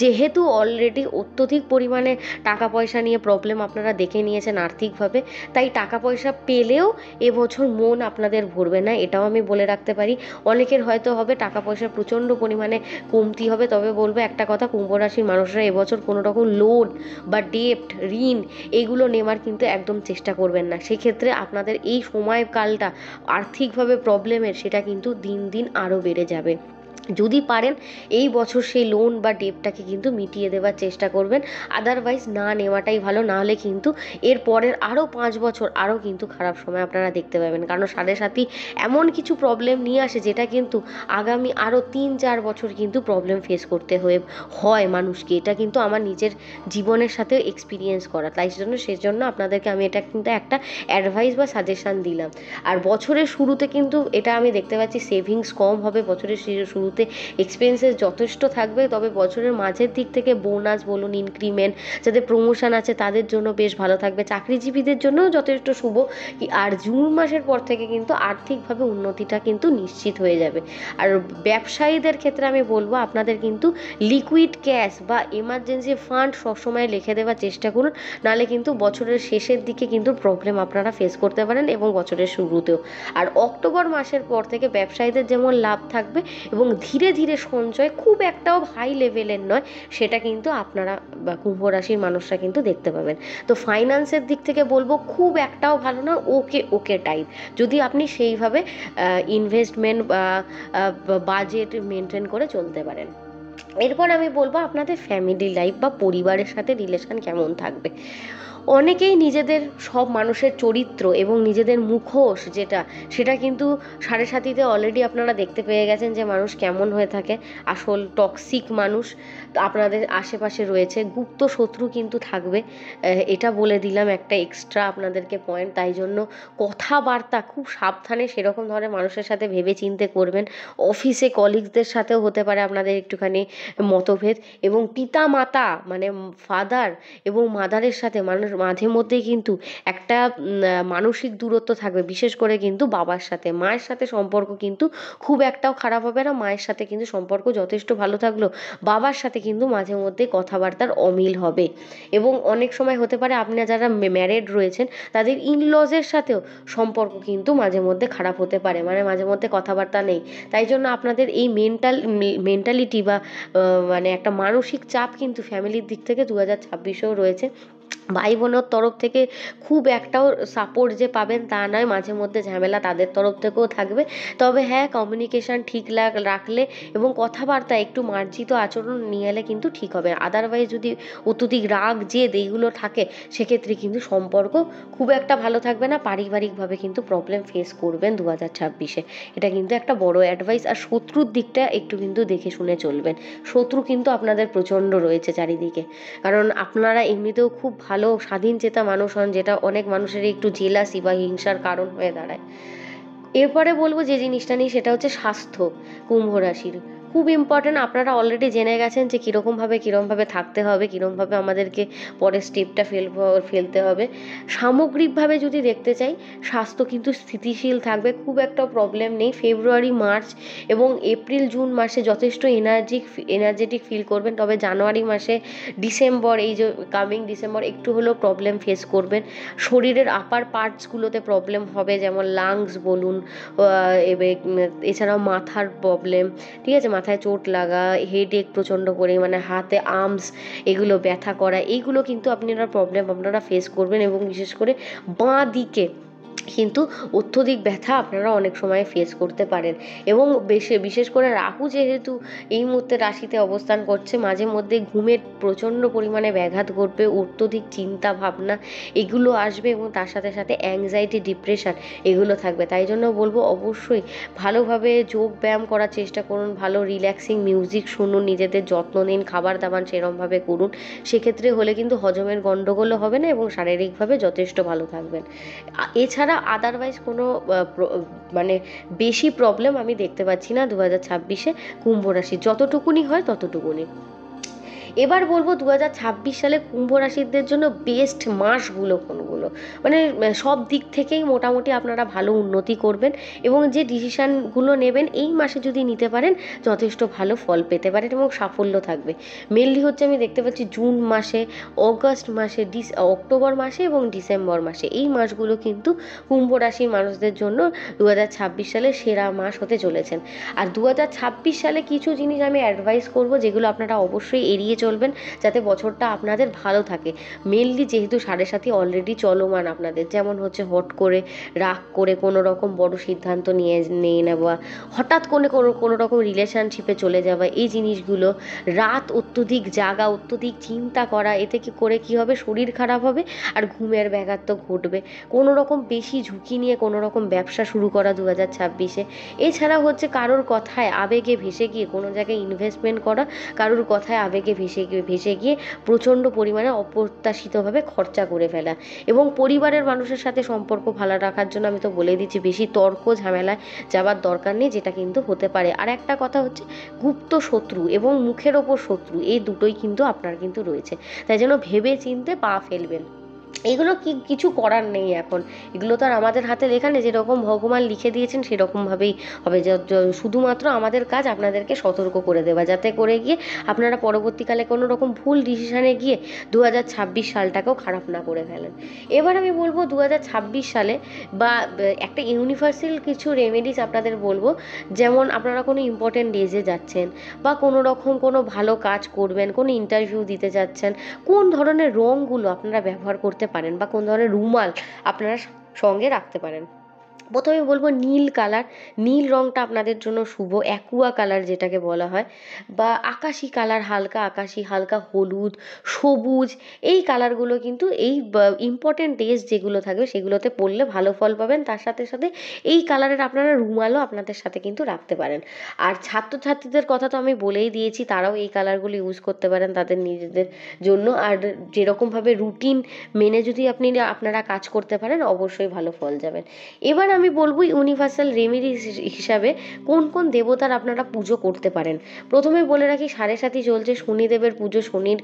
যেহেতু অলরেডি অত্যধিক পরিমাণে টাকা পয়সা নিয়ে প্রবলেম আপনারা দেখে নিয়েছেন আর্থিকভাবে। তাই টাকা পয়সা পেলেও এবছর মন আপনাদের ভরবে না, এটাও আমি বলে রাখতে পারি। অনেকের হয়তো হবে টাকা পয়সার প্রচণ্ড পরিমাণে কমতি হবে, তবে বলবো একটা কথা, কুম্ভ রাশির মানুষরা এবছর কোনো রকম লোন বা ডেপ্ট, ঋণ এগুলো নেওয়ার কিন্তু একদম চেষ্টা করবেন না। সেক্ষেত্রে আপনাদের এই সময়কালটা আর্থিকভাবে প্রবলেমের, সেটা কিন্তু দিন দিন আরও বেড়ে যাবে। যদি পারেন এই বছর সেই লোন বা ডেপটাকে কিন্তু মিটিয়ে দেওয়ার চেষ্টা করবেন, আদারওয়াইজ না নেওয়াটাই ভালো। না হলে কিন্তু এর পরের আরও 5 বছর আরও কিন্তু খারাপ সময় আপনারা দেখতে পাবেন, কারণ সাড়ে সাথী এমন কিছু প্রবলেম নিয়ে আসে, যেটা কিন্তু আগামী আরও 3-4 বছর কিন্তু প্রবলেম ফেস করতে হয় মানুষকে। এটা কিন্তু আমার নিজের জীবনের সাথে এক্সপিরিয়েন্স করা, তাই সেজন্য আপনাদেরকে আমি এটা কিন্তু একটা অ্যাডভাইস বা সাজেশান দিলাম। আর বছরের শুরুতে কিন্তু এটা আমি দেখতে পাচ্ছি সেভিংস কম হবে, বছরের শুরুতে এক্সপেন্সেস যথেষ্ট থাকবে, তবে বছরের মাঝের দিক থেকে বোনাস বলুন, ইনক্রিমেন্ট, যাদের প্রমোশন আছে তাদের জন্য বেশ ভালো থাকবে, চাকরিজীবীদের জন্যও যথেষ্ট শুভ। আর জুন মাসের পর থেকে কিন্তু আর্থিকভাবে উন্নতিটা কিন্তু নিশ্চিত হয়ে যাবে। আর ব্যবসায়ীদের ক্ষেত্রে আমি বলবো, আপনাদের কিন্তু লিকুইড ক্যাশ বা এমার্জেন্সি ফান্ড সবসময় রেখে দেওয়ার চেষ্টা করুন, নাহলে কিন্তু বছরের শেষের দিকে কিন্তু প্রবলেম আপনারা ফেস করতে পারেন, এবং বছরের শুরুতেও। আর অক্টোবর মাসের পর থেকে ব্যবসায়ীদের যেমন লাভ থাকবে, এবং ধীরে ধীরে সঞ্চয়, খুব একটাও হাই লেভেলের নয়, সেটা কিন্তু আপনারা বা কুম্ভ রাশির মানুষরা কিন্তু দেখতে পাবেন। তো ফাইন্যান্সের দিক থেকে বলবো, খুব একটাও ভালো না, ওকে ওকে টাইপ, যদি আপনি সেইভাবে ইনভেস্টমেন্ট বা বাজেট মেনটেন করে চলতে পারেন। এরপর আমি বলবো আপনাদের ফ্যামিলি লাইফ বা পরিবারের সাথে রিলেশন কেমন থাকবে। অনেকেই নিজেদের সব মানুষের চরিত্র এবং নিজেদের মুখোশ সেটা কিন্তু সাড়ে সাতিতে অলরেডি আপনারা দেখতে পেয়ে গেছেন, যে মানুষ কেমন হয়ে থাকে, আসল টক্সিক মানুষ আপনাদের আশেপাশে রয়েছে, গুপ্ত শত্রু কিন্তু থাকবে। এটা বলে দিলাম একটা এক্সট্রা আপনাদেরকে পয়েন্ট। তাই জন্য কথাবার্তা খুব সাবধানে সেরকম ধরনের মানুষের সাথে ভেবে চিন্তে করবেন। অফিসে কলিগসদের সাথেও হতে পারে আপনাদের একটুখানি মতভেদ, এবং পিতা মাতা মানে ফাদার এবং মাদারের সাথে মানুষ মাঝে মধ্যেই কিন্তু একটা মানসিক দূরত্ব থাকবে, বিশেষ করে কিন্তু বাবার সাথে। মায়ের সাথে সম্পর্ক কিন্তু খুব একটাও খারাপ হবে না, মায়ের সাথে কিন্তু সম্পর্ক যথেষ্ট ভালো থাকলো, বাবার সাথে কিন্তু মাঝে মধ্যে কথাবার্তার অমিল হবে। এবং অনেক সময় হতে পারে আপনারা যারা ম্যারেড রয়েছেন, তাদের ইনলজের সাথেও সম্পর্ক কিন্তু মাঝে মধ্যে খারাপ হতে পারে, মানে মাঝে মধ্যে কথাবার্তা নেই। তাই জন্য আপনাদের এই মেন্টালিটি বা মানে একটা মানসিক চাপ কিন্তু ফ্যামিলির দিক থেকে 2026-এও রয়েছে। ভাই বোনের তরফ থেকে খুব একটাও সাপোর্ট যে পাবেন তা নয়, মাঝে মধ্যে ঝামেলা তাদের তরফ থেকেও থাকবে। তবে হ্যাঁ, কমিউনিকেশান ঠিক রাখলে এবং কথাবার্তা একটু মার্জিত আচরণ নিয়ে এলে কিন্তু ঠিক হবে। আদারওয়াইজ যদি অত্যধিক রাগ জেদ এইগুলো থাকে, সেক্ষেত্রে কিন্তু সম্পর্ক খুব একটা ভালো থাকবে না, পারিবারিকভাবে কিন্তু প্রবলেম ফেস করবেন 2026-এ। এটা কিন্তু একটা বড় অ্যাডভাইস। আর শত্রুর দিকটা একটু কিন্তু দেখে শুনে চলবেন, শত্রু কিন্তু আপনাদের প্রচণ্ড রয়েছে চারিদিকে, কারণ আপনারা এমনিতেও খুব ভালো স্বাধীনচেতা মানুষ হন, যেটা অনেক মানুষেরই একটু জেলাসি বা হিংসার কারণ হয়ে দাঁড়ায়। এরপরে বলবো যে জিনিসটা নিয়ে, সেটা হচ্ছে স্বাস্থ্য। কুম্ভ রাশির খুব ইম্পর্ট্যান্ট, আপনারা অলরেডি জেনে গেছেন যে কীরকমভাবে থাকতে হবে, কীরকমভাবে আমাদেরকে পরের স্টেপটা ফেলতে হবে। সামগ্রিকভাভাবে যদি দেখতে চাই, স্বাস্থ্য কিন্তু স্থিতিশীল থাকবে, খুব একটা প্রবলেম নেই। ফেব্রুয়ারি, মার্চ এবং এপ্রিল, জুন মাসে যথেষ্ট এনার্জেটিক ফিল করবেন, তবে জানুয়ারি মাসে, ডিসেম্বর, এই যে কামিং ডিসেম্বর, একটু হলেও প্রবলেম ফেস করবেন। শরীরের আপার পার্টসগুলোতে প্রবলেম হবে, যেমন লাংস বলুন, এছাড়াও মাথার প্রবলেম, ঠিক আছে, মাথায় চোট লাগা, হেডেক প্রচণ্ড পরিমাণে, হাতে আর্মস এগুলো ব্যথা করা, এইগুলো কিন্তু আপনারা ফেস করবেন। এবং বিশেষ করে বাঁ দিকে কিন্তু অত্যধিক ব্যথা আপনারা অনেক সময় ফেস করতে পারেন। এবং বিশেষ করে রাহু যেহেতু এই মুহূর্তে রাশিতে অবস্থান করছে, মাঝে মধ্যে ঘুমের প্রচণ্ড পরিমাণে ব্যাঘাত ঘটবে, অত্যধিক চিন্তা ভাবনা এগুলো আসবে এবং তার সাথে সাথে অ্যাংজাইটি, ডিপ্রেশন এগুলো থাকবে। তাই জন্য বলবো অবশ্যই ভালোভাবে যোগ ব্যায়াম করার চেষ্টা করুন, ভালো রিল্যাক্সিং মিউজিক শুনুন, নিজেদের যত্ন নিন, খাবার দাবার সেরমভাবে করুন। সেক্ষেত্রে হলে কিন্তু হজমের গণ্ডগোলও হবে না এবং শারীরিকভাবে যথেষ্ট ভালো থাকবেন। এছাড়া আদারওয়াইজ কোনো মানে বেশি প্রবলেম আমি দেখতে পাচ্ছি না 2026-এ কুম্ভ রাশি, যতটুকুনি হয় ততটুকুনি। এবার বলবো 2026 সালে কুম্ভ রাশিদের জন্য বেস্ট মাসগুলো কোনগুলো, মানে সব দিক থেকেই মোটামুটি আপনারা ভালো উন্নতি করবেন এবং যে ডিসিশানগুলো নেবেন এই মাসে যদি নিতে পারেন যথেষ্ট ভালো ফল পেতে পারেন এবং সাফল্য থাকবে। মেনলি হচ্ছে আমি দেখতে পাচ্ছি জুন মাসে, অগস্ট মাসে, অক্টোবর মাসে এবং ডিসেম্বর মাসে, এই মাসগুলো কিন্তু কুম্ভ রাশির মানুষদের জন্য 2026 সালে সেরা মাস হতে চলেছেন। আর 2026 সালে কিছু জিনিস আমি অ্যাডভাইস করব যেগুলো আপনারা অবশ্যই এড়িয়ে চলবেন যাতে বছরটা আপনাদের ভালো থাকে। মেনলি যেহেতু 7.5 অলরেডি চলমান আপনাদের, যেমন হচ্ছে হট করে রাগ করে কোনো রকম বড় সিদ্ধান্ত নিয়ে নেওয়া, হঠাৎ কোনো রকম রিলেশনশিপে চলে যাওয়া, এই জিনিসগুলো, রাত অত্যধিক জাগা, অত্যধিক চিন্তা করা, এতে করে কী হবে, শরীর খারাপ হবে আর ঘুমের ব্যাঘাত তো ঘটবে। কোনো রকম বেশি ঝুঁকি নিয়ে কোনো রকম ব্যবসা শুরু করা 2026-এ। এছাড়া হচ্ছে কারোর কথায় আবেগে ভেসে গিয়ে কোনো জায়গায় ইনভেস্টমেন্ট করা, কারোর কথায় আবেগে ভেসে গিয়ে প্রচণ্ড পরিমাণে অপ্রত্যাশিতভাবে খরচা করে ফেলা। এবং পরিবারের মানুষের সাথে সম্পর্ক ভালো রাখার জন্য আমি তো বলে দিচ্ছি বেশি তর্ক ঝামেলায় যাবার দরকার নেই, যেটা কিন্তু হতে পারে। আর একটা কথা হচ্ছে গুপ্ত শত্রু এবং মুখের ওপর শত্রু, এই দুটোই কিন্তু আপনার কিন্তু রয়েছে, তাই জন্য ভেবে চিন্তে পা ফেলবেন। এগুলো কিছু করার নেই এখন, এগুলো তো আর আমাদের হাতে লেখা নেই, যেরকম ভগবান লিখে দিয়েছেন সেরকমভাবেই হবে। শুধুমাত্র আমাদের কাজ আপনাদেরকে সতর্ক করে দেওয়া, যাতে করে গিয়ে আপনারা পরবর্তীকালে কোনো রকম ভুল ডিসিশানে গিয়ে 2026 সালটাকেও খারাপ না করে ফেলেন। এবার আমি বলবো 2026 সালে বা একটা ইউনিভার্সাল কিছু রেমেডিস আপনাদের বলবো, যেমন আপনারা কোনো ইম্পর্টেন্ট ডেজে যাচ্ছেন বা কোনো রকম কোনো ভালো কাজ করবেন, কোনো ইন্টারভিউ দিতে যাচ্ছেন, কোন ধরনের রঙগুলো আপনারা ব্যবহার করতে পারেন বা কোন ধরনের রুমাল আপনারা সঙ্গে রাখতে পারেন। প্রথমে বলবো নীল কালার, নীল রঙটা আপনাদের জন্য শুভ, অ্যাকুয়া কালার যেটাকে বলা হয়, বা আকাশি কালার, হালকা আকাশি, হালকা হলুদ, সবুজ, এই কালারগুলো কিন্তু এই ইম্পর্টেন্ট ডেজ যেগুলো থাকবে সেগুলোতে পরলে ভালো ফল পাবেন। তার সাথে সাথে এই কালারের আপনারা রুমালও আপনাদের সাথে কিন্তু রাখতে পারেন। আর ছাত্রছাত্রীদের কথা তো আমি বলেই দিয়েছি, তারাও এই কালারগুলো ইউজ করতে পারেন তাদের নিজেদের জন্য। আর যেরকমভাবে রুটিন মেনে যদি আপনারা কাজ করতে পারেন অবশ্যই ভালো ফল যাবেন। এবার আমি বলবো ইউনিভার্সাল রেমেডি হিসাবে কোন কোন দেবতার আপনারা পুজো করতে পারেন। প্রথমে বলে রাখি 7.5 চলছে, শনিদেবের পুজো, শনির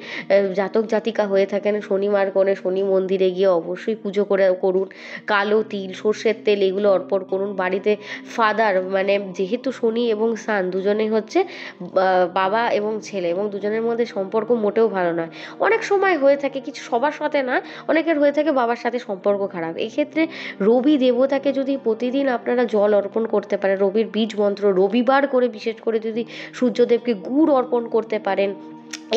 জাতক জাতিকা হয়ে থাকেন, শনিবার করে শনি মন্দিরে গিয়ে অবশ্যই পুজো করুন। কালো তিল, সর্ষের তেল এগুলো অর্পণ করুন। বাড়িতে ফাদার, মানে যেহেতু শনি এবং সান দুজনেই হচ্ছে বাবা এবং ছেলে, এবং দুজনের মধ্যে সম্পর্ক মোটেও ভালো নয়। অনেক সময় হয়ে থাকে, কিছু সবার সাথে না, অনেকের হয়ে থাকে বাবার সাথে সম্পর্ক খারাপ। এক্ষেত্রে রবি দেবতাকে যদি প্রতিদিন আপনারা জল অর্পণ করতে পারেন, রবির বীজ মন্ত্র, রবিবার করে বিশেষ করে যদি সূর্যদেবকে গুড় অর্পণ করতে পারেন,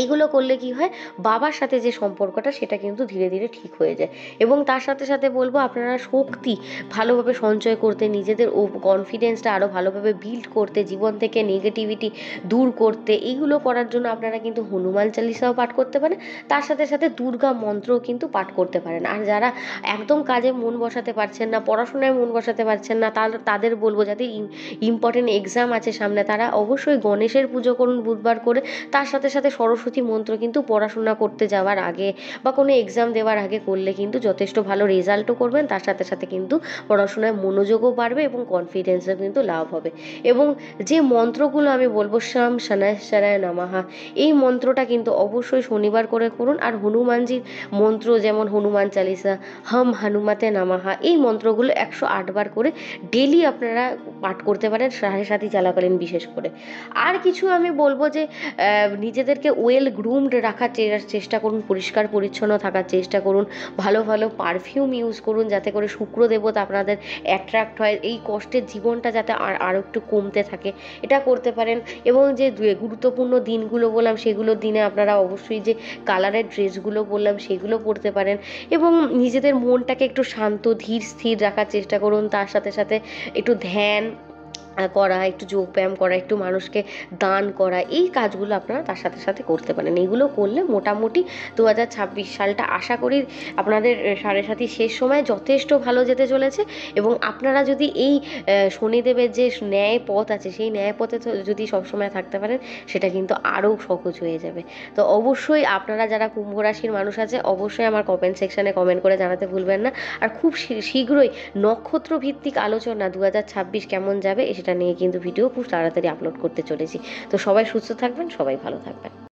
এইগুলো করলে কি হয়, বাবার সাথে যে সম্পর্কটা সেটা কিন্তু ধীরে ধীরে ঠিক হয়ে যায়। এবং তার সাথে সাথে বলবো আপনারা শক্তি ভালোভাবে সঞ্চয় করতে, নিজেদের কনফিডেন্সটা আরও ভালোভাবে বিল্ড করতে, জীবন থেকে নেগেটিভিটি দূর করতে, এইগুলো করার জন্য আপনারা কিন্তু হনুমান চালিসাও পাঠ করতে পারেন। তার সাথে সাথে দুর্গা মন্ত্রও কিন্তু পাঠ করতে পারেন। আর যারা একদম কাজে মন বসাতে পারছেন না, পড়াশোনায় মন বসাতে পারছেন না, তাদের বলবো যাতে ইম্পর্টেন্ট এক্সাম আছে সামনে, তারা অবশ্যই গণেশের পুজো করুন বুধবার করে। তার সাথে সাথে সরস্বতী মন্ত্র কিন্তু পড়াশোনা করতে যাওয়ার আগে বা কোনো এক্সাম দেওয়ার আগে করলে কিন্তু যথেষ্ট ভালো রেজাল্টও করবেন। তার সাথে সাথে কিন্তু পড়াশোনায় মনোযোগও বাড়বে এবং কনফিডেন্সও কিন্তু লাভ হবে। এবং যে মন্ত্রগুলো আমি বলবো, শাম শনায় নমঃ, এই মন্ত্রটা কিন্তু অবশ্যই শনিবার করে করুন। আর হনুমানজির মন্ত্র যেমন হনুমান চালিসা, হম হনুমতে নমঃ, এই মন্ত্রগুলো 108 বার করে ডেলি আপনারা পাঠ করতে পারেন সাড়ে সাথী চলাকালীন বিশেষ করে। আর কিছু আমি বলবো যে নিজেদেরকে ওয়েল গ্রুমড রাখার চেষ্টা করুন, পরিষ্কার পরিচ্ছন্ন থাকার চেষ্টা করুন, ভালো ভালো পারফিউম ইউজ করুন যাতে করে শুক্র দেবতা আপনাদের অ্যাট্রাক্ট হয়, এই কষ্টের জীবনটা যাতে আরও একটু কমতে থাকে, এটা করতে পারেন। এবং যে গুরুত্বপূর্ণ দিনগুলো বললাম সেগুলোর দিনে আপনারা অবশ্যই যে কালারের ড্রেসগুলো বললাম সেগুলো পরতে পারেন এবং নিজেদের মনটাকে একটু শান্ত ধীর স্থির রাখার চেষ্টা করুন। তার সাথে সাথে একটু ধ্যান করা, একটু যোগব্যায়াম করা, একটু মানুষকে দান করা, এই কাজগুলো আপনারা তার সাথে সাথে করতে পারেন। এগুলো করলে মোটামুটি 2026 সালটা আশা করি আপনাদের সাড়ে সাথী শেষ সময় যথেষ্ট ভালো যেতে চলেছে। এবং আপনারা যদি এই শনিদেবের যে ন্যায় পথ আছে সেই ন্যায় পথে যদি সবসময় থাকতে পারেন সেটা কিন্তু আরও সহজ হয়ে যাবে। তো অবশ্যই আপনারা যারা কুম্ভ রাশির মানুষ আছে অবশ্যই আমার কমেন্ট সেকশানে কমেন্ট করে জানাতে ভুলবেন না। আর খুব শীঘ্রই নক্ষত্র ভিত্তিক আলোচনা 2026 কেমন যাবে সেটা নিয়ে কিন্তু ভিডিও খুব তাড়াতাড়ি আপলোড করতে চলেছি। তো সবাই সুস্থ থাকবেন, সবাই ভালো থাকবেন।